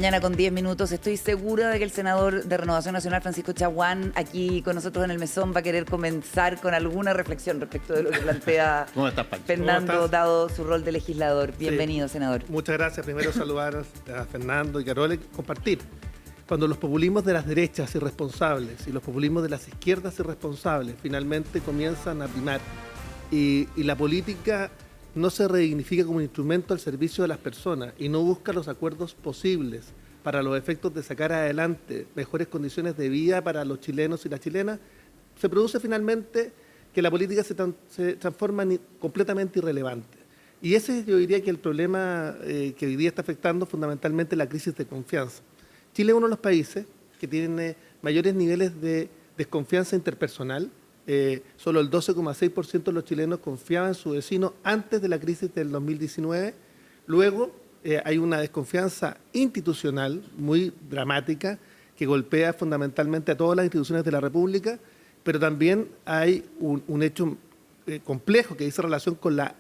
mañana con 10 minutos. Estoy segura de que el senador de Renovación Nacional, Francisco Chaguán, aquí con nosotros en el mesón, va a querer comenzar con alguna reflexión respecto de lo que plantea Fernando, dado su rol de legislador. Bienvenido, senador. Muchas gracias. Primero saludar a Fernando y Carol y compartir. Cuando los populismos de las derechas irresponsables y los populismos de las izquierdas irresponsables finalmente comienzan a primar y la política no se redignifica como un instrumento al servicio de las personas y no busca los acuerdos posibles para los efectos de sacar adelante mejores condiciones de vida para los chilenos y las chilenas, se produce finalmente que la política se transforma en completamente irrelevante. Y ese yo diría que el problema que hoy día está afectando fundamentalmente la crisis de confianza. Chile es uno de los países que tiene mayores niveles de desconfianza interpersonal. Solo el 12,6% de los chilenos confiaban en su vecino antes de la crisis del 2019. Luego hay una desconfianza institucional muy dramática que golpea fundamentalmente a todas las instituciones de la República, pero también hay un hecho complejo que dice relación con la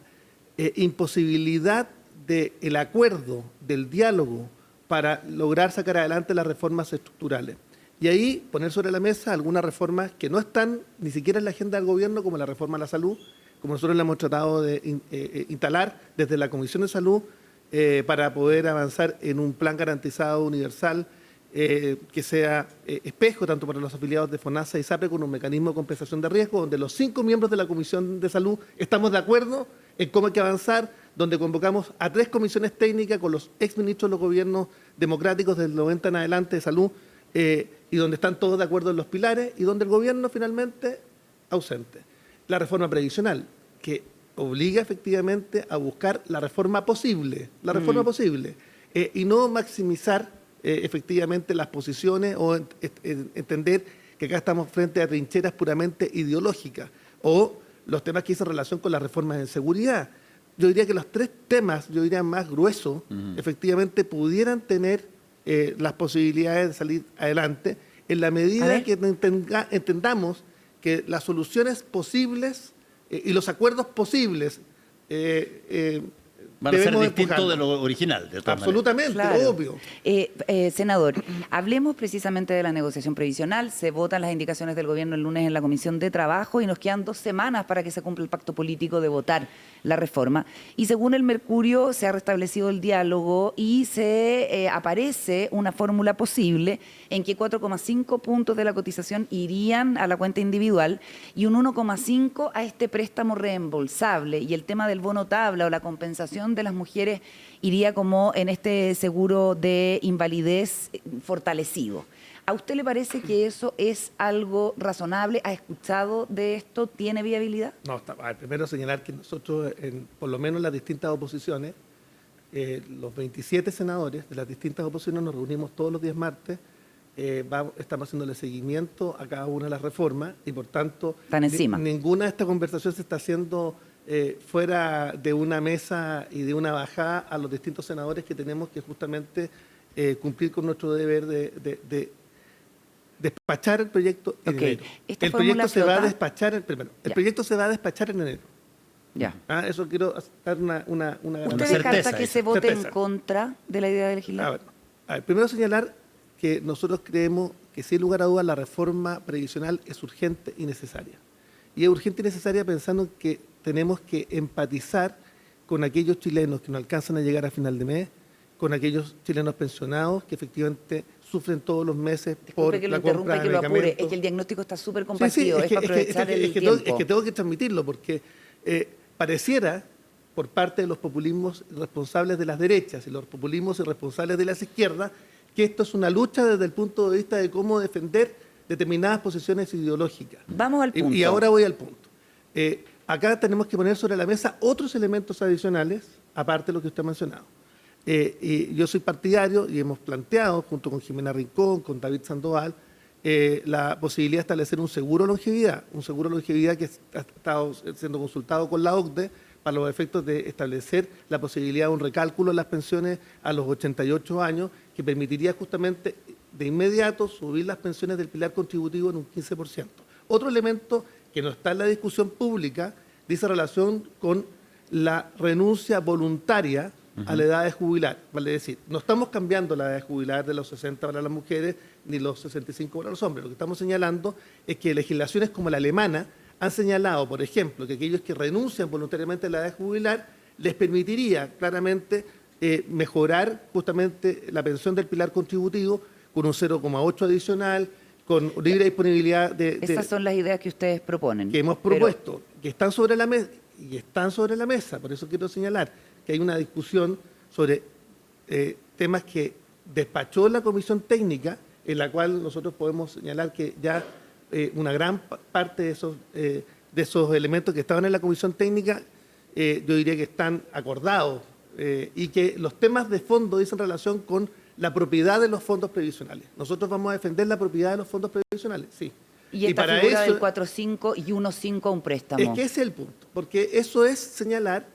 imposibilidad del acuerdo, del diálogo, para lograr sacar adelante las reformas estructurales. Y ahí poner sobre la mesa algunas reformas que no están ni siquiera en la agenda del gobierno, como la reforma a la salud, como nosotros la hemos tratado de instalar desde la Comisión de Salud para poder avanzar en un plan garantizado universal que sea espejo tanto para los afiliados de FONASA y SAPRE con un mecanismo de compensación de riesgo, donde los 5 miembros de la Comisión de Salud estamos de acuerdo en cómo hay que avanzar, donde convocamos a 3 comisiones técnicas con los exministros de los gobiernos democráticos del 90 en adelante de salud, y donde están todos de acuerdo en los pilares y donde el gobierno finalmente ausente. La reforma previsional, que obliga efectivamente a buscar la reforma posible, y no maximizar efectivamente las posiciones o entender que acá estamos frente a trincheras puramente ideológicas o los temas que hacen relación con las reformas en seguridad. Yo diría que los 3 temas, más gruesos, efectivamente pudieran tener las posibilidades de salir adelante en la medida que entendamos que las soluciones posibles y los acuerdos posibles van a ser distintos de lo original, de todas absolutamente, maneras. Claro. Obvio. Senador, hablemos precisamente de la negociación previsional. Se votan las indicaciones del gobierno el lunes en la Comisión de Trabajo y nos quedan 2 semanas para que se cumpla el pacto político de votar la reforma. Y según el Mercurio se ha restablecido el diálogo y se aparece una fórmula posible en que 4,5 puntos de la cotización irían a la cuenta individual y un 1,5 a este préstamo reembolsable, y el tema del bono tabla o la compensación de las mujeres iría como en este seguro de invalidez fortalecido. ¿A usted le parece que eso es algo razonable? ¿Ha escuchado de esto? ¿Tiene viabilidad? No, primero señalar que nosotros, por lo menos en las distintas oposiciones, los 27 senadores de las distintas oposiciones nos reunimos todos los días martes, estamos haciéndole seguimiento a cada una de las reformas y por tanto ninguna de estas conversaciones se está haciendo fuera de una mesa y de una bajada a los distintos senadores que tenemos que justamente cumplir con nuestro deber de despachar el proyecto en enero. El proyecto se va a despachar, el proyecto se va a despachar en enero. Ya. Eso quiero dar una ¿Usted descarta que se vote en contra de la idea de legislar? A ver, primero señalar que nosotros creemos que sin lugar a dudas la reforma previsional es urgente y necesaria. Y es urgente y necesaria pensando que tenemos que empatizar con aquellos chilenos que no alcanzan a llegar a final de mes, con aquellos chilenos pensionados que efectivamente sufren todos los meses. Disculpe que lo interrumpa y que lo apure, es que el diagnóstico está súper compartido, es para aprovechar el tiempo. Es que tengo que transmitirlo porque pareciera por parte de los populismos responsables de las derechas y los populismos irresponsables de las izquierdas que esto es una lucha desde el punto de vista de cómo defender determinadas posiciones ideológicas. Vamos al punto. Y ahora voy al punto. Acá tenemos que poner sobre la mesa otros elementos adicionales, aparte de lo que usted ha mencionado. Y yo soy partidario y hemos planteado, junto con Jimena Rincón, con David Sandoval, la posibilidad de establecer un seguro longevidad que ha estado siendo consultado con la OCDE para los efectos de establecer la posibilidad de un recálculo de las pensiones a los 88 años, que permitiría justamente de inmediato subir las pensiones del pilar contributivo en un 15%. Otro elemento que no está en la discusión pública dice relación con la renuncia voluntaria a la edad de jubilar. Vale decir, no estamos cambiando la edad de jubilar de los 60 para las mujeres ni los 65 para los hombres. Lo que estamos señalando es que legislaciones como la alemana han señalado, por ejemplo, que aquellos que renuncian voluntariamente a la edad de jubilar les permitiría claramente mejorar justamente la pensión del pilar contributivo con un 0,8 adicional, con libre disponibilidad de... Esas son las ideas que ustedes proponen. Que hemos propuesto, que están sobre la mesa, y están sobre la mesa. Por eso quiero señalar que hay una discusión sobre temas que despachó la comisión técnica, en la cual nosotros podemos señalar que ya una gran parte de esos elementos que estaban en la comisión técnica, yo diría que están acordados, y que los temas de fondo dicen relación con la propiedad de los fondos previsionales. Nosotros vamos a defender la propiedad de los fondos previsionales, sí. Y esta para figura eso, del 4.5 y 1.5 a un préstamo. Es que ese es el punto, porque eso es señalar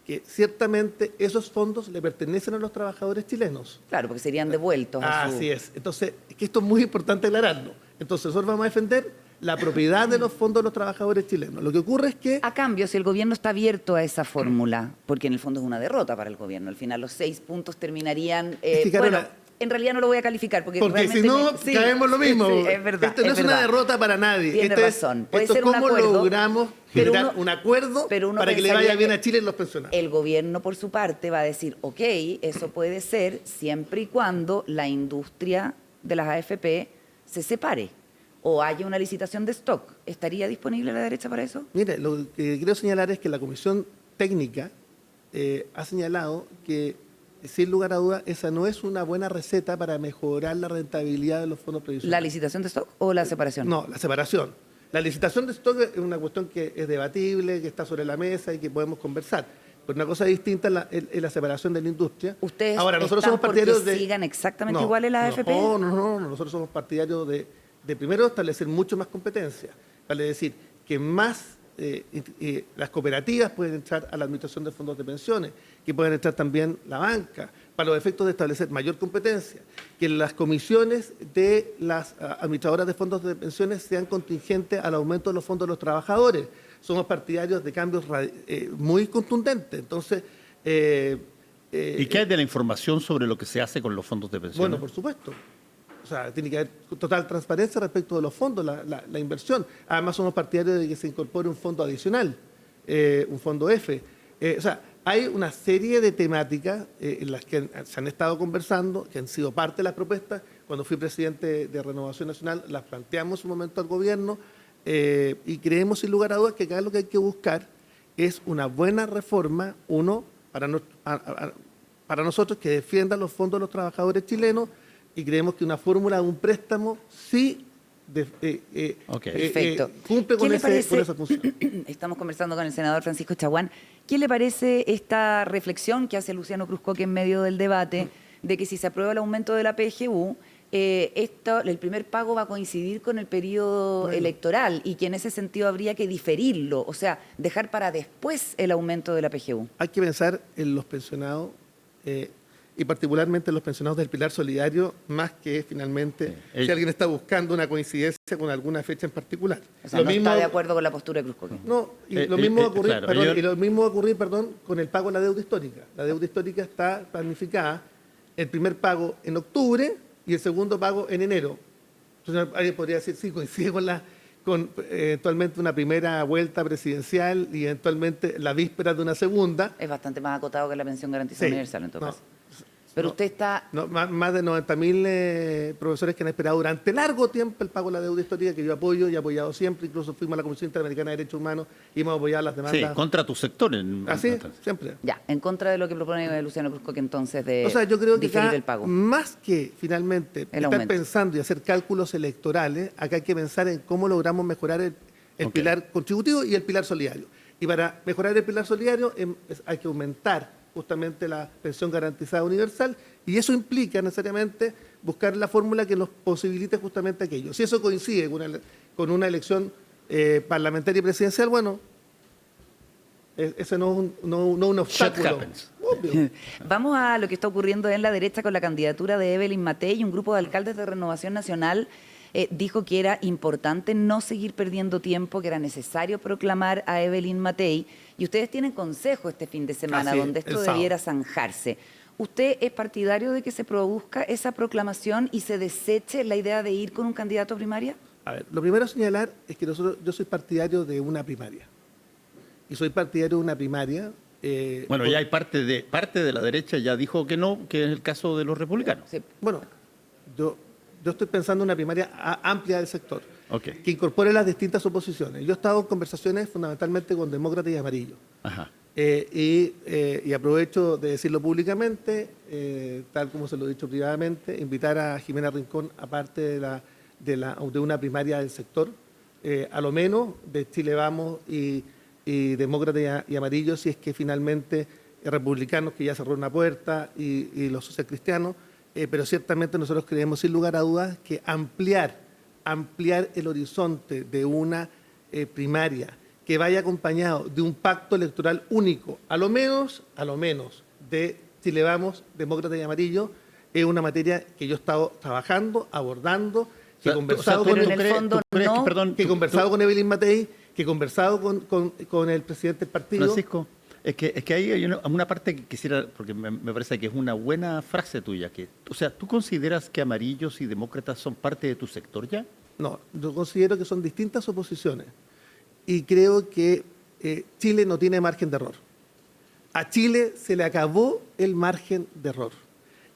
que ciertamente esos fondos le pertenecen a los trabajadores chilenos. Claro, porque serían devueltos a su... Así es. Entonces, es que esto es muy importante aclararlo. Entonces, nosotros vamos a defender la propiedad de los fondos de los trabajadores chilenos. Lo que ocurre es que... A cambio, si el gobierno está abierto a esa fórmula, porque en el fondo es una derrota para el gobierno, al final los 6 puntos terminarían... Es que, Carola, bueno, en realidad no lo voy a calificar, porque si no, caemos lo mismo. Sí, es verdad. Esto no es una derrota para nadie. Tiene razón. Puede Esto ser es un cómo acuerdo, logramos generar un acuerdo para que le vaya bien a Chile y los pensionados. El gobierno, por su parte, va a decir, ok, eso puede ser siempre y cuando la industria de las AFP se separe o haya una licitación de stock. ¿Estaría disponible la derecha para eso? Mire, lo que quiero señalar es que la comisión técnica ha señalado que, sin lugar a dudas, esa no es una buena receta para mejorar la rentabilidad de los fondos previsionales. ¿La licitación de stock o la separación? No, la separación. La licitación de stock es una cuestión que es debatible, que está sobre la mesa y que podemos conversar. Pero una cosa distinta es la separación de la industria. ¿Ustedes ahora, nosotros somos partidarios de... sigan exactamente iguales las AFP? No, nosotros somos partidarios de primero establecer mucho más competencia. Vale decir, que más las cooperativas pueden entrar a la administración de fondos de pensiones, que pueden entrar también la banca, para los efectos de establecer mayor competencia, que las comisiones de las administradoras de fondos de pensiones sean contingentes al aumento de los fondos de los trabajadores. Somos partidarios de cambios muy contundentes. Entonces... ¿Y qué hay de la información sobre lo que se hace con los fondos de pensiones? Bueno, por supuesto. O sea, tiene que haber total transparencia respecto de los fondos, la inversión. Además, somos partidarios de que se incorpore un fondo adicional, un fondo F. O sea, hay una serie de temáticas en las que se han estado conversando, que han sido parte de las propuestas. Cuando fui presidente de Renovación Nacional, las planteamos en un momento al gobierno y creemos, sin lugar a dudas, que acá lo que hay que buscar es una buena reforma, para nosotros, que defienda los fondos de los trabajadores chilenos, y creemos que una fórmula de un préstamo sí Perfecto. cumple con esa función. Estamos conversando con el senador Francisco Chaguán. ¿Qué le parece esta reflexión que hace Luciano Cruzcoque en medio del debate de que si se aprueba el aumento de la PGU, el primer pago va a coincidir con el periodo electoral y que en ese sentido habría que diferirlo, o sea, dejar para después el aumento de la PGU? Hay que pensar en los pensionados y particularmente en los pensionados del Pilar Solidario, más que finalmente si alguien está buscando una coincidencia con alguna fecha en particular. O sea, no está de acuerdo con la postura de Cruzcoque. No, y lo mismo va a ocurrir, con el pago de la deuda histórica. La deuda histórica está planificada, el primer pago en octubre y el segundo pago en enero. Entonces, alguien podría decir, sí, coincide con eventualmente una primera vuelta presidencial y eventualmente la víspera de una segunda. Es bastante más acotado que la pensión garantizada universal, en todo caso. Pero usted está... más de 90.000 profesores que han esperado durante largo tiempo el pago de la deuda histórica, que yo apoyo y he apoyado siempre. Incluso fuimos a la Comisión Interamericana de Derechos Humanos y hemos apoyado las demandas. Sí, contra tu sector. Así, siempre. Ya, en contra de lo que propone Luciano Cruzcoque entonces de yo creo que diferir el pago. Más que finalmente estar pensando y hacer cálculos electorales, acá hay que pensar en cómo logramos mejorar el pilar contributivo y el pilar solidario. Y para mejorar el pilar solidario hay que aumentar justamente la pensión garantizada universal, y eso implica necesariamente buscar la fórmula que nos posibilite justamente aquello. Si eso coincide con una elección parlamentaria y presidencial, bueno, ese no es un obstáculo. Obvio. Vamos a lo que está ocurriendo en la derecha con la candidatura de Evelyn Matei y un grupo de alcaldes de Renovación Nacional dijo que era importante no seguir perdiendo tiempo, que era necesario proclamar a Evelyn Matei, y ustedes tienen consejo este fin de semana Así es, donde esto el sábado. debiera zanjarse. ¿Usted es partidario de que se produzca esa proclamación y se deseche la idea de ir con un candidato a primaria? A ver, lo primero a señalar es que yo soy partidario de una primaria. Y soy partidario de una primaria. Bueno, ya hay parte de la derecha ya dijo que no, que es el caso de los republicanos. Sí. Bueno, yo estoy pensando en una primaria amplia del sector, Ok. que incorpore las distintas oposiciones. Yo he estado en conversaciones fundamentalmente con demócratas y amarillos. Ajá. Y aprovecho de decirlo públicamente, tal como se lo he dicho privadamente, invitar a Jimena Rincón, aparte de una primaria del sector, a lo menos de Chile Vamos y demócratas y amarillos, si es que finalmente republicanos, que ya cerró una puerta, y los socialcristianos, pero ciertamente nosotros creemos sin lugar a dudas que ampliar el horizonte de una primaria que vaya acompañado de un pacto electoral único, a lo menos de Chile Vamos, demócratas y amarillos, es una materia que yo he estado trabajando, abordando, que he conversado Pero en el fondo no. que he conversado con Evelyn Matei, que he conversado con el presidente del partido. Francisco, es que ahí hay una parte que quisiera, porque me parece que es una buena frase tuya, o sea, ¿tú consideras que amarillos y demócratas son parte de tu sector ya? No, yo considero que son distintas oposiciones y creo que Chile no tiene margen de error. A Chile se le acabó el margen de error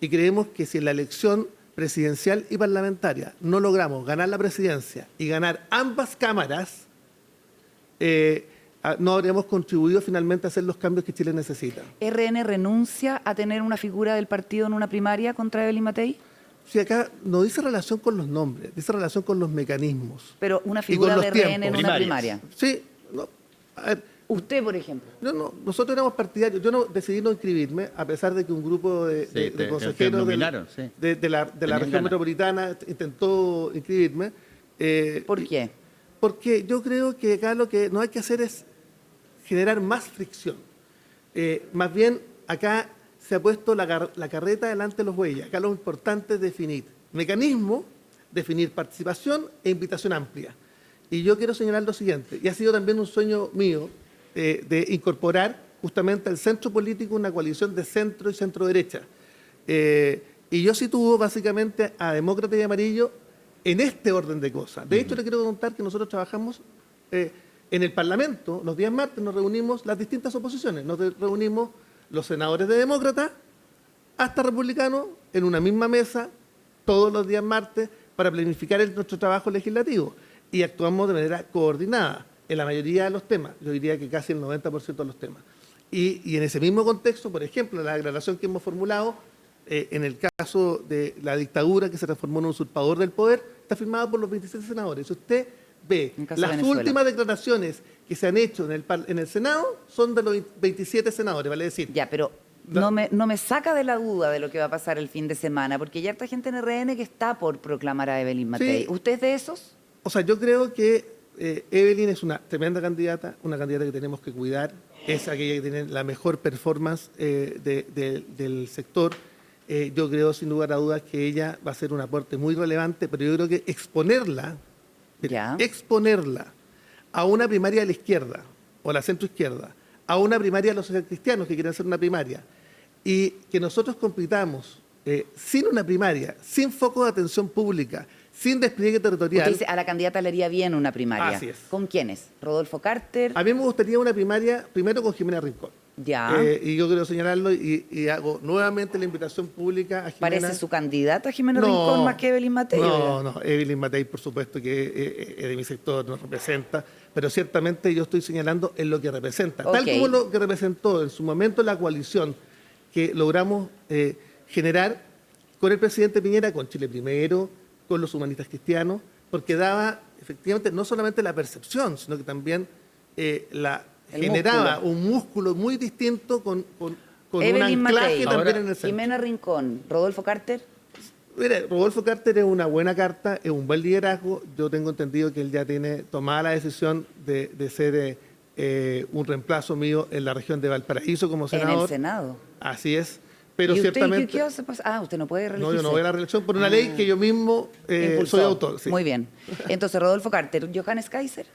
y creemos que si en la elección presidencial y parlamentaria no logramos ganar la presidencia y ganar ambas cámaras, no habríamos contribuido finalmente a hacer los cambios que Chile necesita. ¿RN renuncia a tener una figura del partido en una primaria contra Evelyn Matei? Si acá no dice relación con los nombres, dice relación con los mecanismos. Pero una Y figura con de los RN tiempos. en una Primarias. primaria. Sí, no, a ver, Usted, por ejemplo. nosotros éramos partidarios. Yo no decidí no inscribirme, a pesar de que un grupo de te consejeros nominaron, sí. de la Tenían región ganas. metropolitana intentó inscribirme. ¿Por qué? Porque yo creo que acá lo que no hay que hacer es generar más fricción. Más bien, acá se ha puesto la carreta delante de los bueyes. Acá lo importante es definir mecanismo, definir participación e invitación amplia. Y yo quiero señalar lo siguiente, y ha sido también un sueño mío de incorporar justamente al centro político una coalición de centro y centro-derecha. Y yo sitúo básicamente a demócrata y amarillo en este orden de cosas. De hecho, le quiero contar que nosotros trabajamos en el Parlamento, los días martes nos reunimos las distintas oposiciones, nos reunimos los senadores de demócrata hasta republicanos en una misma mesa todos los días martes para planificar nuestro trabajo legislativo y actuamos de manera coordinada en la mayoría de los temas, yo diría que casi el 90% de los temas. Y en ese mismo contexto, por ejemplo, la declaración que hemos formulado en el caso de la dictadura que se transformó en un usurpador del poder, está firmada por los 27 senadores. Si usted ve En caso de las Venezuela. últimas declaraciones que se han hecho en el Senado, son de los 27 senadores, vale decir. Ya, pero no me saca de la duda de lo que va a pasar el fin de semana, porque hay harta gente en RN que está por proclamar a Evelyn Matei. Sí. ¿Usted es de esos? O sea, yo creo que Evelyn es una tremenda candidata, una candidata que tenemos que cuidar, es aquella que tiene la mejor performance del sector. Yo creo, sin lugar a dudas, que ella va a ser un aporte muy relevante, pero yo creo que exponerla a una primaria de la izquierda o la centroizquierda, a una primaria de los socialcristianos que quieren hacer una primaria, y que nosotros compitamos sin una primaria, sin foco de atención pública, sin despliegue territorial. Usted dice, a la candidata le haría bien una primaria. Así es. ¿Con quiénes? ¿Rodolfo Carter? A mí me gustaría una primaria primero con Jimena Rincón. Ya. Y yo quiero señalarlo y hago nuevamente la invitación pública a Jimena. ¿Parece su candidata Jimena Rincón más que Evelyn Matei? No, Evelyn Matei, por supuesto, que es de mi sector, nos representa, pero ciertamente yo estoy señalando en lo que representa. Ok. Tal como lo que representó en su momento la coalición que logramos generar con el presidente Piñera, con Chile Primero, con los humanistas cristianos, porque daba efectivamente no solamente la percepción, sino que también generaba músculo. un músculo muy distinto con un Evelyn anclaje Matei. también Ahora, en el centro. Jimena Rincón, Rodolfo Carter. Mire, Rodolfo Carter es una buena carta, es un buen liderazgo. Yo tengo entendido que él ya tiene tomada la decisión de ser un reemplazo mío en la región de Valparaíso como senador. En el Senado. Así es. Pero ¿Y usted ciertamente... qué hace? Usted no puede No, reelegirse. yo no voy a la reelección por una ley que yo mismo Impulsó. soy autor. Sí. Muy bien. Entonces, Rodolfo Carter, Johannes Kaiser.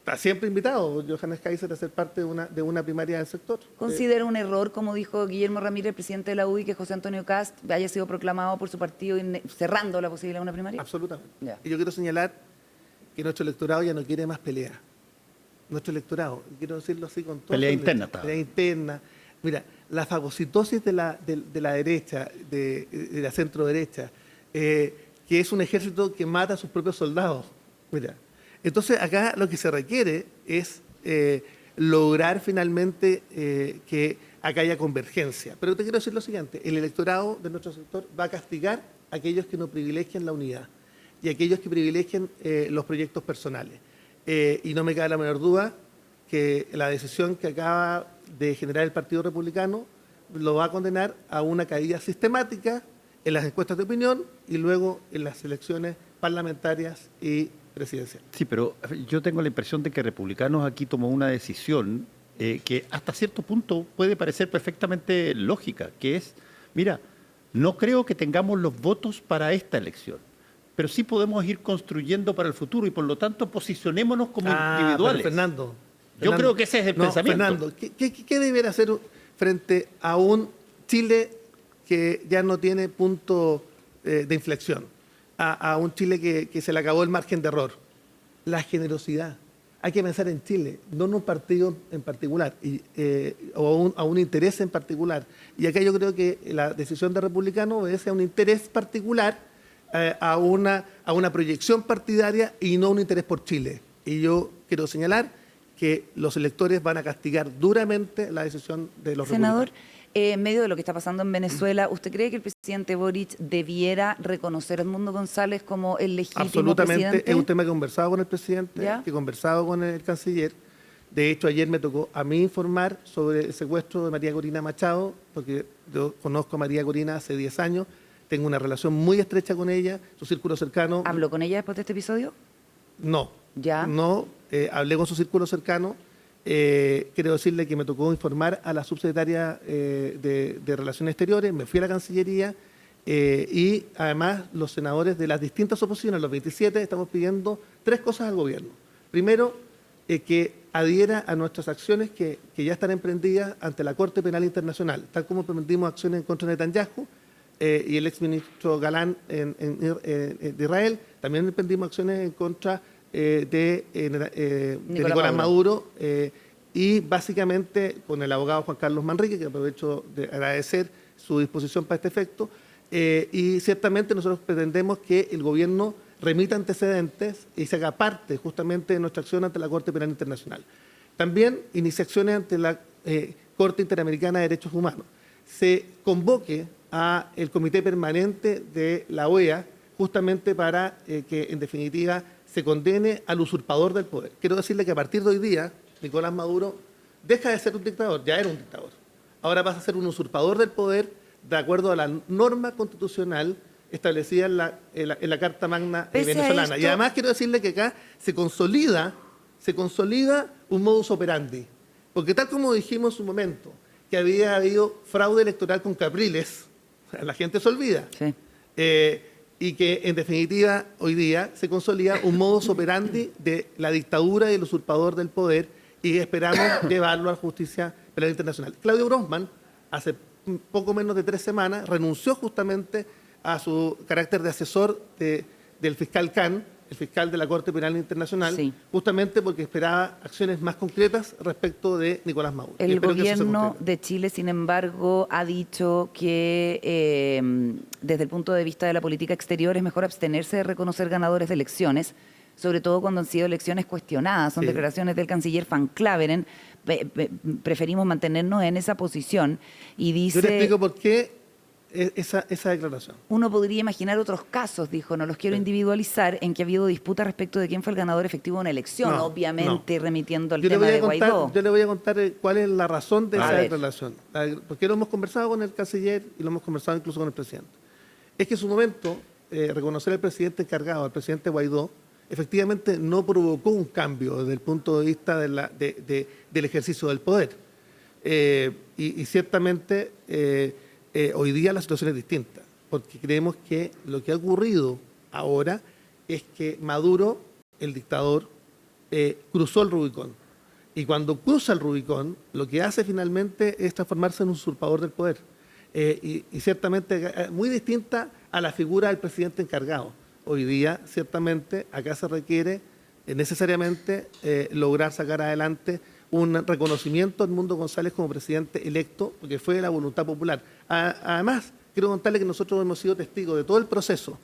Está siempre invitado Johannes Kaiser a ser parte de una primaria del sector. ¿Considera un error, como dijo Guillermo Ramírez, presidente de la UDI, que José Antonio Cast haya sido proclamado por su partido cerrando la posibilidad de una primaria? Absolutamente. Ya. Y yo quiero señalar que nuestro electorado ya no quiere más pelea. Nuestro electorado, quiero decirlo así con todo. Pelea interna. Pelea interna. Mira, la fagocitosis de la derecha, de la centro derecha, que es un ejército que mata a sus propios soldados. Mira, entonces acá lo que se requiere es lograr finalmente que acá haya convergencia. Pero te quiero decir lo siguiente, el electorado de nuestro sector va a castigar a aquellos que no privilegian la unidad y a aquellos que privilegian los proyectos personales. Y no me cabe la menor duda que la decisión que acaba de generar el Partido Republicano lo va a condenar a una caída sistemática en las encuestas de opinión y luego en las elecciones parlamentarias y presidenciales. Sí, pero yo tengo la impresión de que Republicanos aquí tomó una decisión que hasta cierto punto puede parecer perfectamente lógica, que es, mira, no creo que tengamos los votos para esta elección, pero sí podemos ir construyendo para el futuro y por lo tanto posicionémonos como individuales. Fernando, Yo creo que ese es el pensamiento. Fernando, ¿qué debería hacer frente a un Chile que ya no tiene punto de inflexión? A un Chile que se le acabó el margen de error. La generosidad. Hay que pensar en Chile, no en un partido en particular o a un interés en particular. Y acá yo creo que la decisión de Republicano obedece a un interés particular, a una proyección partidaria y no un interés por Chile. Y yo quiero señalar que los electores van a castigar duramente la decisión de los Senador, republicanos. en medio de lo que está pasando en Venezuela, ¿usted cree que el presidente Boric debiera reconocer a Edmundo González como el legítimo Absolutamente, presidente? es un tema que he conversado con el presidente, ¿Ya? que he conversado con el canciller. De hecho, ayer me tocó a mí informar sobre el secuestro de María Corina Machado, porque yo conozco a María Corina hace 10 años, tengo una relación muy estrecha con ella, su círculo cercano. ¿Habló con ella después de este episodio? No, ¿Ya? no, hablé con su círculo cercano. Quiero decirle que me tocó informar a la subsecretaria de Relaciones Exteriores, me fui a la Cancillería y además los senadores de las distintas oposiciones, los 27, estamos pidiendo 3 cosas al gobierno. Primero, que adhiera a nuestras acciones que ya están emprendidas ante la Corte Penal Internacional, tal como emprendimos acciones en contra de Netanyahu y el exministro Galán de Israel, también emprendimos acciones en contra de Nicolás Maduro y básicamente con el abogado Juan Carlos Manrique, que aprovecho de agradecer su disposición para este efecto, y ciertamente nosotros pretendemos que el gobierno remita antecedentes y se haga parte justamente de nuestra acción ante la Corte Penal Internacional. También inicia acciones ante la Corte Interamericana de Derechos Humanos. Se convoque a el Comité Permanente de la OEA justamente para que en definitiva se condene al usurpador del poder. Quiero decirle que a partir de hoy día, Nicolás Maduro deja de ser un dictador, ya era un dictador. Ahora pasa a ser un usurpador del poder de acuerdo a la norma constitucional establecida en la Carta Magna venezolana. Y además quiero decirle que acá se consolida un modus operandi. Porque tal como dijimos en su momento, que había habido fraude electoral con Capriles, la gente se olvida. Sí. Y que en definitiva hoy día se consolida un modus operandi de la dictadura y el usurpador del poder y esperamos llevarlo a la justicia penal internacional. Claudio Grossman, hace poco menos de 3 semanas, renunció justamente a su carácter de asesor del fiscal Khan, el fiscal de la Corte Penal Internacional, sí, justamente porque esperaba acciones más concretas respecto de Nicolás Maduro. El gobierno de Chile, sin embargo, ha dicho que desde el punto de vista de la política exterior es mejor abstenerse de reconocer ganadores de elecciones, sobre todo cuando han sido elecciones cuestionadas. Son declaraciones del canciller Van Claveren. Preferimos mantenernos en esa posición y dice... Yo le explico por qué esa declaración. Uno podría imaginar otros casos, dijo, no los quiero individualizar, en que ha hado disputa respecto de quién fue el ganador efectivo de una elección, obviamente remitiendo al tema de Guaidó. Yo le voy a contar cuál es la razón de esa declaración. Porque lo hemos conversado con el canciller y lo hemos conversado incluso con el presidente. Es que en su momento, reconocer al presidente encargado, al presidente Guaidó, efectivamente no provocó un cambio desde el punto de vista del ejercicio del poder. Y ciertamente hoy día la situación es distinta, porque creemos que lo que ha ocurrido ahora es que Maduro, el dictador, cruzó el Rubicón. Y cuando cruza el Rubicón, lo que hace finalmente es transformarse en un usurpador del poder. Y ciertamente muy distinta a la figura del presidente encargado. Hoy día, ciertamente, acá se requiere necesariamente lograr sacar adelante un reconocimiento a Edmundo González como presidente electo, porque fue la voluntad popular. Además, quiero contarle que nosotros hemos sido testigos de todo el proceso.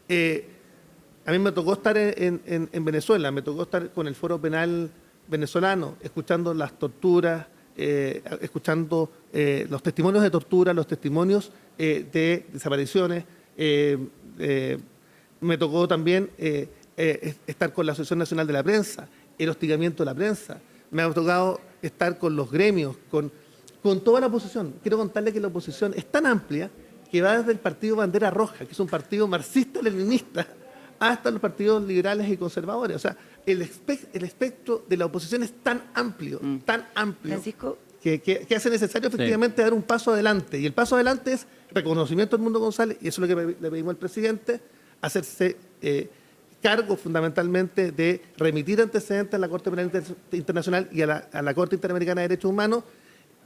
A mí me tocó estar en Venezuela, me tocó estar con el Foro Penal venezolano, escuchando las torturas, escuchando los testimonios de tortura, los testimonios de desapariciones. Me tocó también estar con la Asociación Nacional de la Prensa, el hostigamiento de la prensa. Me ha tocado estar con los gremios, con toda la oposición. Quiero contarle que la oposición es tan amplia que va desde el partido Bandera Roja, que es un partido marxista-leninista, hasta los partidos liberales y conservadores. O sea, el espectro de la oposición es tan amplio, Francisco, que hace necesario efectivamente dar un paso adelante. Y el paso adelante es reconocimiento del Edmundo González, y eso es lo que le pedimos al presidente, hacerse cargo fundamentalmente de remitir antecedentes a la Corte Penal Internacional y a la Corte Interamericana de Derechos Humanos,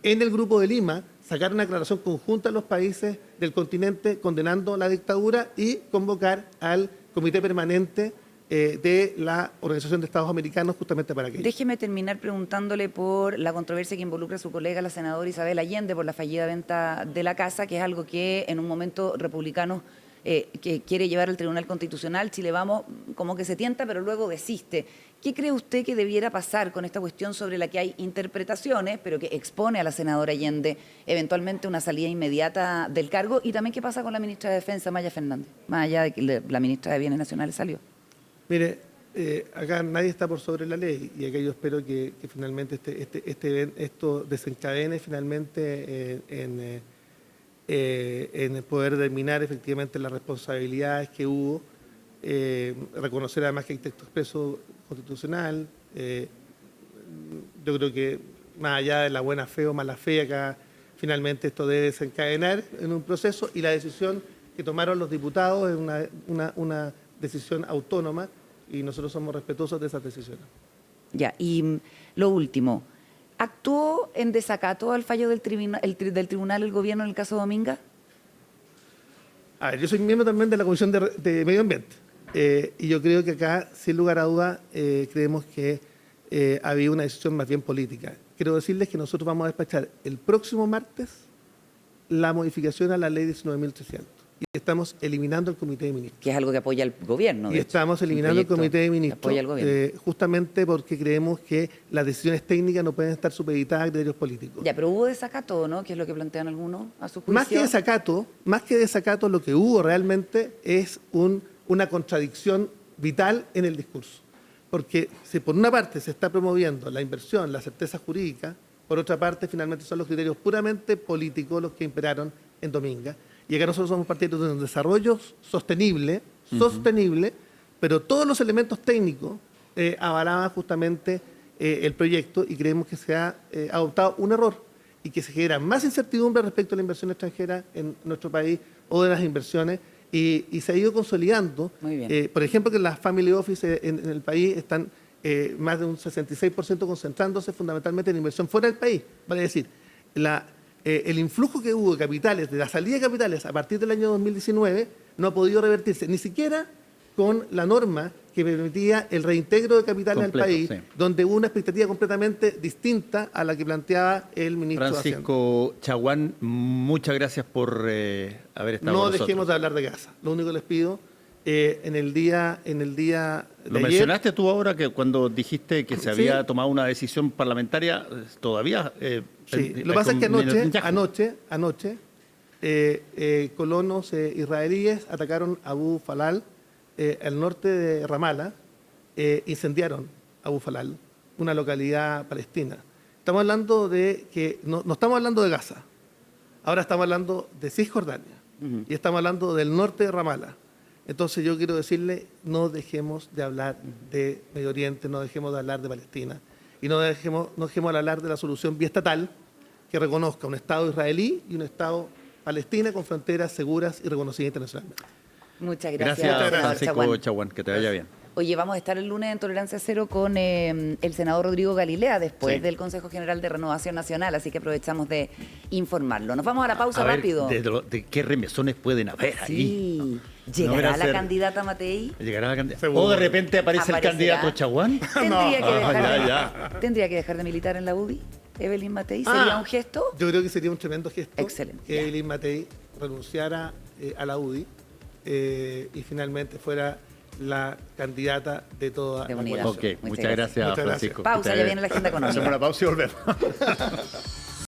en el Grupo de Lima, sacar una aclaración conjunta a los países del continente condenando la dictadura y convocar al Comité Permanente de la Organización de Estados Americanos justamente para aquello. déjeme terminar preguntándole por la controversia que involucra a su colega, la senadora Isabel Allende, por la fallida venta de la casa, que es algo que en un momento republicanos que quiere llevar al Tribunal Constitucional. Chile Vamos como que se tienta, pero luego desiste. ¿Qué cree usted que debiera pasar con esta cuestión sobre la que hay interpretaciones, pero que expone a la senadora Allende eventualmente una salida inmediata del cargo? Y también, ¿qué pasa con la ministra de Defensa, Maya Fernández? Más allá de que la ministra de Bienes Nacionales salió. Mire, acá nadie está por sobre la ley, y acá yo espero que finalmente esto desencadene finalmente en poder determinar efectivamente las responsabilidades que hubo, reconocer además que hay texto expreso constitucional. Yo creo que más allá de la buena fe o mala fe, acá finalmente esto debe desencadenar en un proceso, y la decisión que tomaron los diputados es una decisión autónoma, y nosotros somos respetuosos de esas decisiones. Ya, y lo último, ¿actuó en desacato al fallo del tribunal el gobierno en el caso Dominga? A ver, yo soy miembro también de la Comisión de Medio Ambiente, y yo creo que acá, sin lugar a duda, creemos que había una decisión más bien política. Quiero decirles que nosotros vamos a despachar el próximo martes la modificación a la ley 19.300. Y estamos eliminando el Comité de Ministros. Que es algo que apoya el gobierno. Y estamos eliminando el Comité de Ministros justamente porque creemos que las decisiones técnicas no pueden estar supeditadas a criterios políticos. Ya, pero hubo desacato, ¿no? Que es lo que plantean algunos a su juicio. Más que desacato, lo que hubo realmente es una contradicción vital en el discurso. Porque si por una parte se está promoviendo la inversión, la certeza jurídica, por otra parte finalmente son los criterios puramente políticos los que imperaron en Dominga. Y acá nosotros somos partidarios de un desarrollo sostenible, pero todos los elementos técnicos avalaban justamente el proyecto, y creemos que se ha adoptado un error y que se genera más incertidumbre respecto a la inversión extranjera en nuestro país o de las inversiones, y se ha ido consolidando. Muy bien. Por ejemplo, que las family office en el país están más de un 66% concentrándose fundamentalmente en inversión fuera del país. Vale decir, el influjo que hubo de capitales, de la salida de capitales a partir del año 2019, no ha podido revertirse, ni siquiera con la norma que permitía el reintegro de capitales al país, donde hubo una expectativa completamente distinta a la que planteaba el ministro Francisco Chaguán, muchas gracias por haber estado con nosotros. No dejemos de hablar de gas. Lo único que les pido, en el día Lo mencionaste tú ahora, que cuando dijiste que se había tomado una decisión parlamentaria, todavía... sí, lo que pasa es que anoche colonos israelíes atacaron a Abu Falal, al norte de Ramallah, incendiaron Abu Falal, una localidad palestina. Estamos hablando de que no estamos hablando de Gaza, ahora estamos hablando de Cisjordania, y estamos hablando del norte de Ramallah. Entonces yo quiero decirle, no dejemos de hablar de Medio Oriente, no dejemos de hablar de Palestina, y no dejemos de hablar de la solución biestatal, que reconozca un Estado israelí y un Estado palestino con fronteras seguras y reconocidas internacionalmente. Muchas gracias, Gracias, senador Francisco Chaguán. Chaguán, que te vaya bien. Oye, vamos a estar el lunes en Tolerancia Cero con el senador Rodrigo Galilea después Sí. del Consejo General de Renovación Nacional, así que aprovechamos de informarlo. Nos vamos a la pausa A ver, rápido. de qué remesones pueden haber ahí. Sí. No ¿Llegará verá la ser- candidata Matei? ¿Llegará la candidata? Seguro. ¿O de repente aparece el ¿Aparecerá? candidato Chaguán? ¿Tendría, que dejar ya. ¿Tendría que dejar de militar en la UDI? Evelyn Matei, ¿sería un gesto? Yo creo que sería un tremendo gesto Excelente, que ya. Evelyn Matei renunciara a la UDI y finalmente fuera la candidata de toda De la unidad. coalición. Ok, Muchas muchas gracias, gracias. Francisco. Pausa, Que te ya vaya viene la agenda bien. económica. Hacemos una pausa y volvemos.